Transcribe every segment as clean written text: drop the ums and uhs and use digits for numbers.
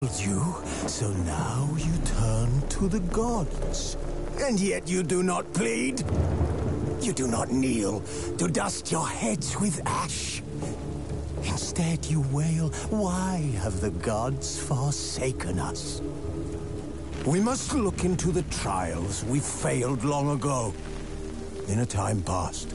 You, so now you turn to the gods. And yet you do not plead. You do not kneel to dust your heads with ash. Instead you wail, why have the gods forsaken us? We must look into the trials we failed long ago. In a time past,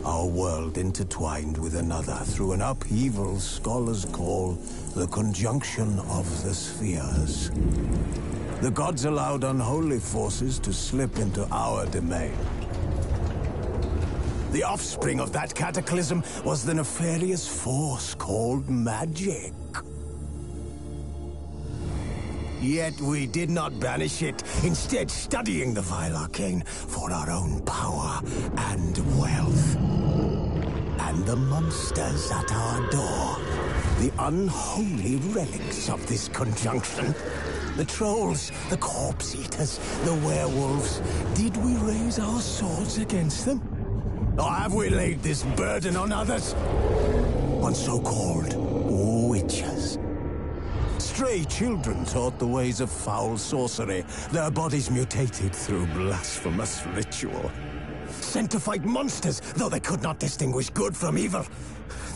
our world intertwined with another through an upheaval scholars call the conjunction of the spheres. The gods allowed unholy forces to slip into our domain. The offspring of that cataclysm was the nefarious force called magic. Yet we did not banish it, instead studying the vile arcane for our own power and wealth. And the monsters at our door, the unholy relics of this conjunction. The trolls, the corpse-eaters, the werewolves. Did we raise our swords against them? Or have we laid this burden on others? On so-called witches. Stray children taught the ways of foul sorcery, their bodies mutated through blasphemous ritual. Sent to fight monsters, though they could not distinguish good from evil.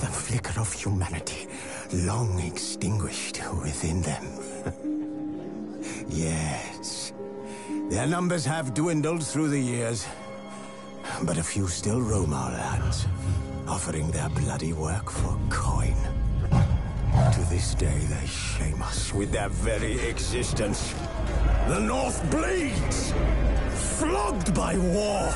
The flicker of humanity, long extinguished within them. Yes, their numbers have dwindled through the years, but a few still roam our lands, offering their bloody work for coin. To this day, they shame us with their very existence. The North bleeds, flogged by war.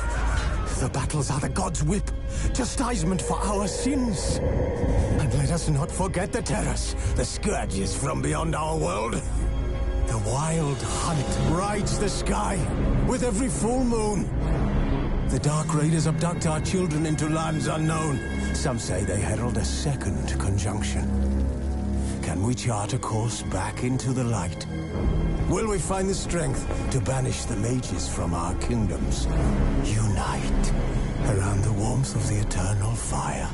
The battles are the gods' whip, chastisement for our sins. And let us not forget the terrors, the scourges from beyond our world. The wild hunt rides the sky with every full moon. The Dark Raiders abduct our children into lands unknown. Some say they herald a second conjunction. Can we chart a course back into the light? Will we find the strength to banish the mages from our kingdoms? Unite around the warmth of the eternal fire.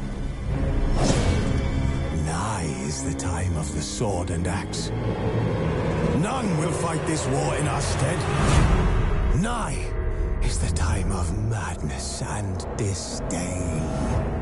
Nigh is the time of the sword and axe. None will fight this war in our stead. Nigh is the time of madness and disdain.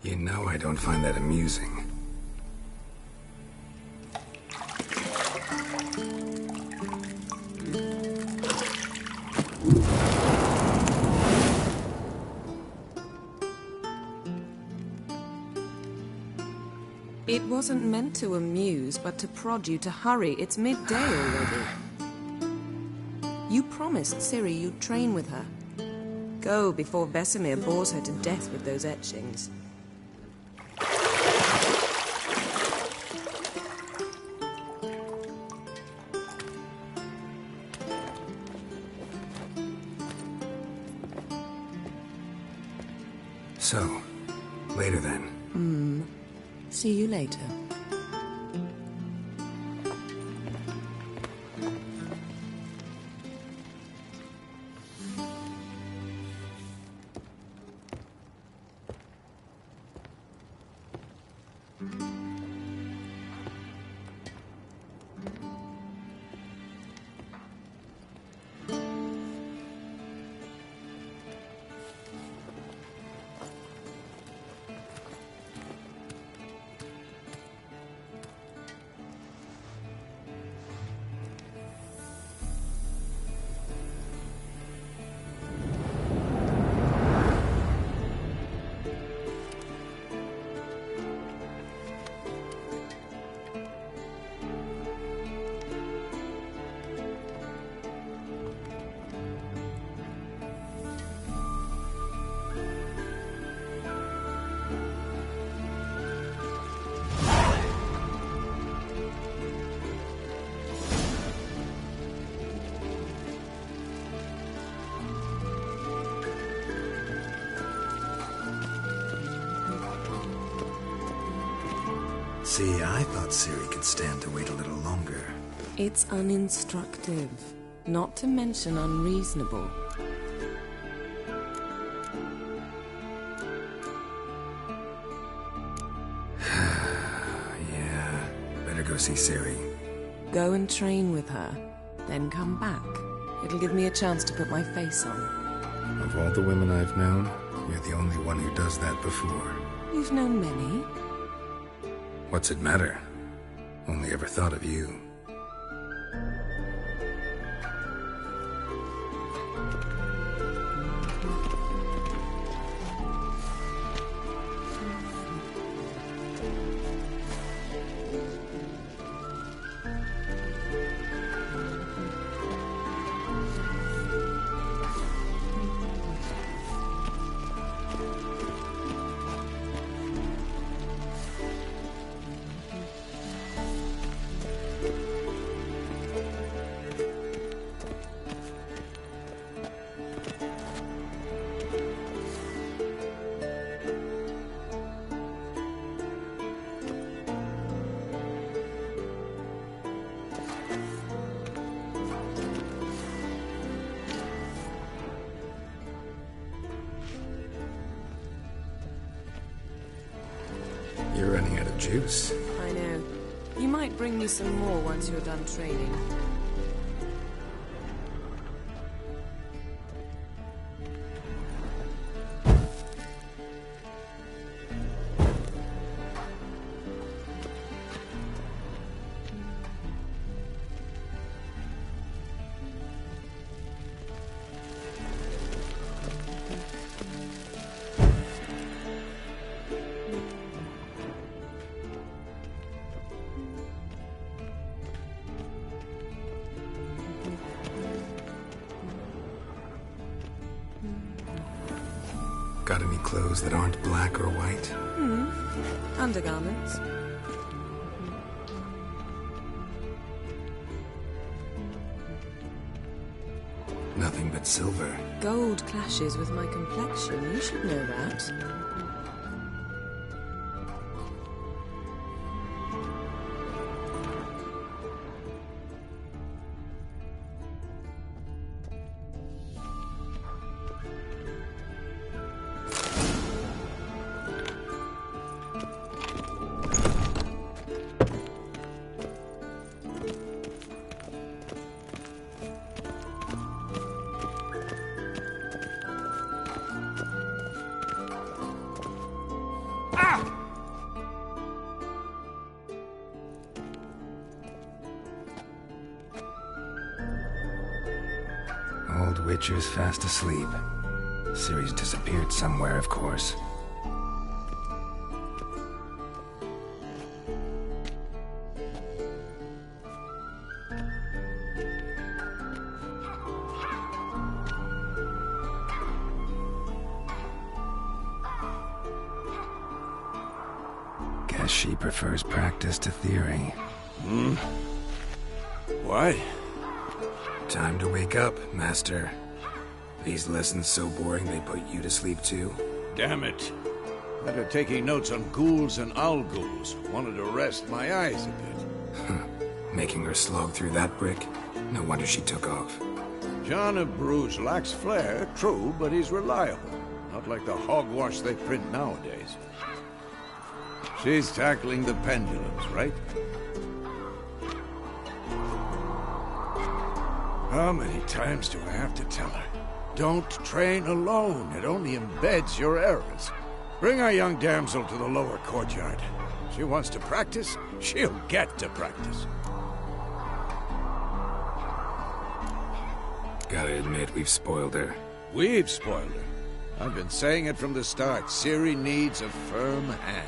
You know I don't find that amusing. It wasn't meant to amuse, but to prod you to hurry. It's midday already. You promised Ciri you'd train with her. Go before Vesemir bores her to death with those etchings. So, later then. See you later. See, I thought Ciri could stand to wait a little longer. It's uninstructive, not to mention unreasonable. Yeah, better go see Ciri. Go and train with her, then come back. It'll give me a chance to put my face on. Of all the women I've known, you're the only one who does that before. You've known many. What's it matter? Only ever thought of you. You're running out of juice. I know. You might bring me some more once you're done training. Got any clothes that aren't black or white? Undergarments. Nothing but silver. Gold clashes with my complexion. You should know that. old Witcher's fast asleep. Ciri's disappeared somewhere, of course. Guess she prefers practice to theory. What? Time to wake up, Master. These lessons so boring they put you to sleep too? Damn it. After taking notes on ghouls and owl ghouls, wanted to rest my eyes a bit. Making her slog through that brick? No wonder she took off. John of Bruges lacks flair, true, but he's reliable. Not like the hogwash they print nowadays. She's tackling the pendulums, right? How many times do I have to tell her? Don't train alone. It only embeds your errors. Bring our young damsel to the lower courtyard. She wants to practice, she'll get to practice. Gotta admit, we've spoiled her. We've spoiled her. I've been saying it from the start. Ciri needs a firm hand.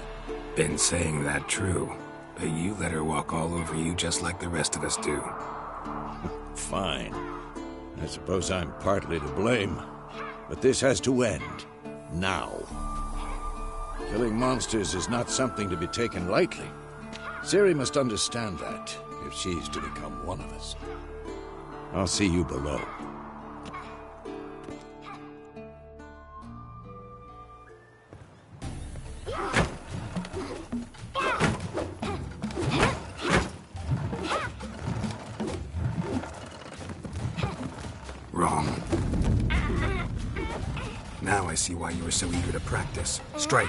Been saying that true, but you let her walk all over you just like the rest of us do. Fine. I suppose I'm partly to blame. But this has to end. Now. Killing monsters is not something to be taken lightly. Ciri must understand that, if she's to become one of us. I'll see you below. Wrong. Now I see why you were so eager to practice. Strike.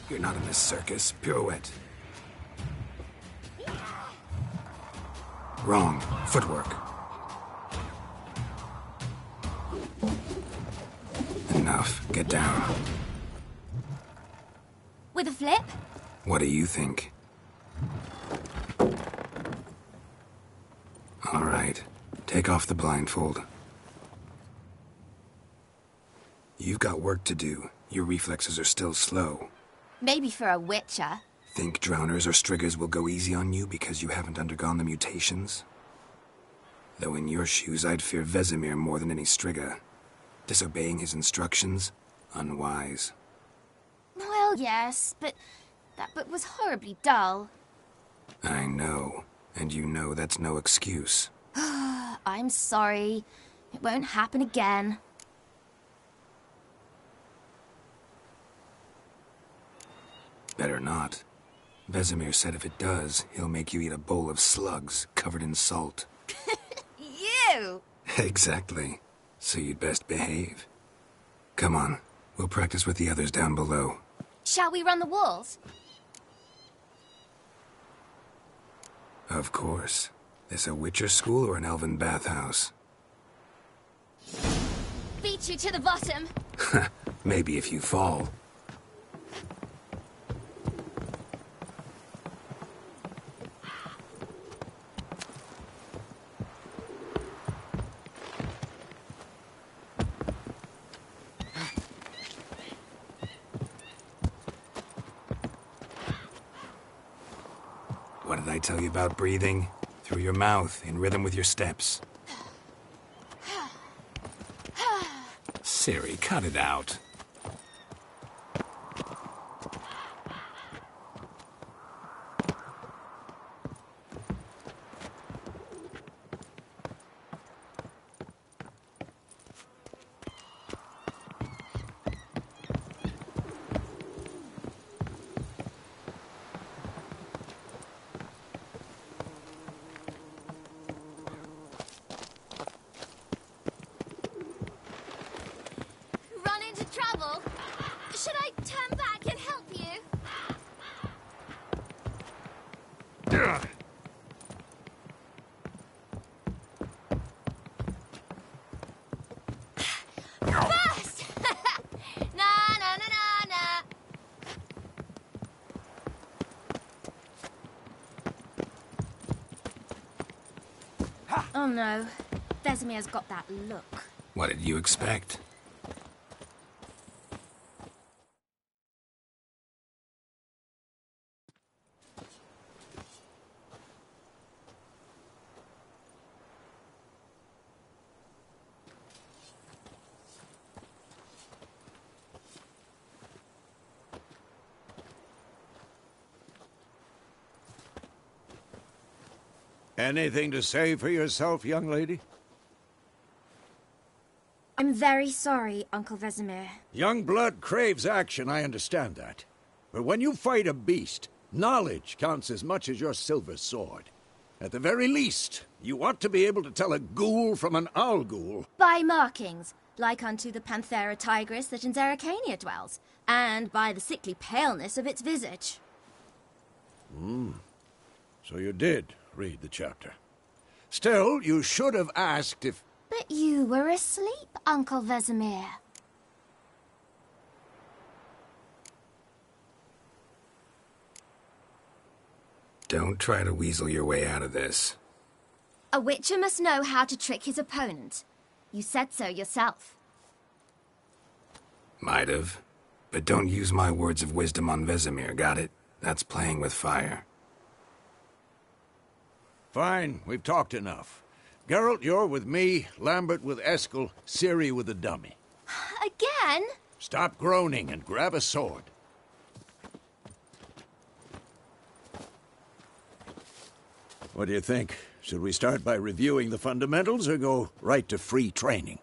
You're not in this circus. Pirouette. Wrong. Footwork. Enough. Get down. With a flip? What do you think? All right. Take off the blindfold. You've got work to do. Your reflexes are still slow. Maybe for a witcher. Think drowners or striggers will go easy on you because you haven't undergone the mutations? Though in your shoes, I'd fear Vesemir more than any strigger. Disobeying his instructions? Unwise. Well, yes, but that book was horribly dull. I know. And you know that's no excuse. I'm sorry. It won't happen again. Better not. Vesemir said if it does, he'll make you eat a bowl of slugs covered in salt. You! Exactly. So you'd best behave. Come on. We'll practice with the others down below. Shall we run the walls? Of course. This a Witcher school or an elven bathhouse? Beat you to the bottom. Maybe if you fall. What did I tell you about breathing? Through your mouth, in rhythm with your steps. Ciri, cut it out. Run into trouble! Oh no, Vesemir's got that look. What did you expect? Anything to say for yourself, young lady? I'm very sorry, Uncle Vesemir. Young blood craves action, I understand that. But when you fight a beast, knowledge counts as much as your silver sword. At the very least, you ought to be able to tell a ghoul from an owl ghoul. By markings, like unto the Panthera tigris that in Zeracania dwells, and by the sickly paleness of its visage. So you did read the chapter. Still, you should have asked if... But you were asleep, Uncle Vesemir. Don't try to weasel your way out of this. A witcher must know how to trick his opponent. You said so yourself. Might have. But don't use my words of wisdom on Vesemir, got it? That's playing with fire. Fine, we've talked enough. Geralt, you're with me, Lambert with Eskel, Ciri with the dummy. Again? Stop groaning and grab a sword. What do you think? Should we start by reviewing the fundamentals or go right to free training?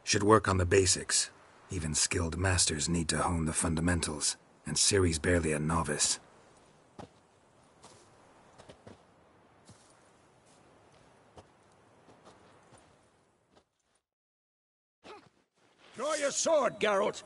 Should work on the basics. Even skilled masters need to hone the fundamentals, and Ciri's barely a novice. Draw your sword, Geralt!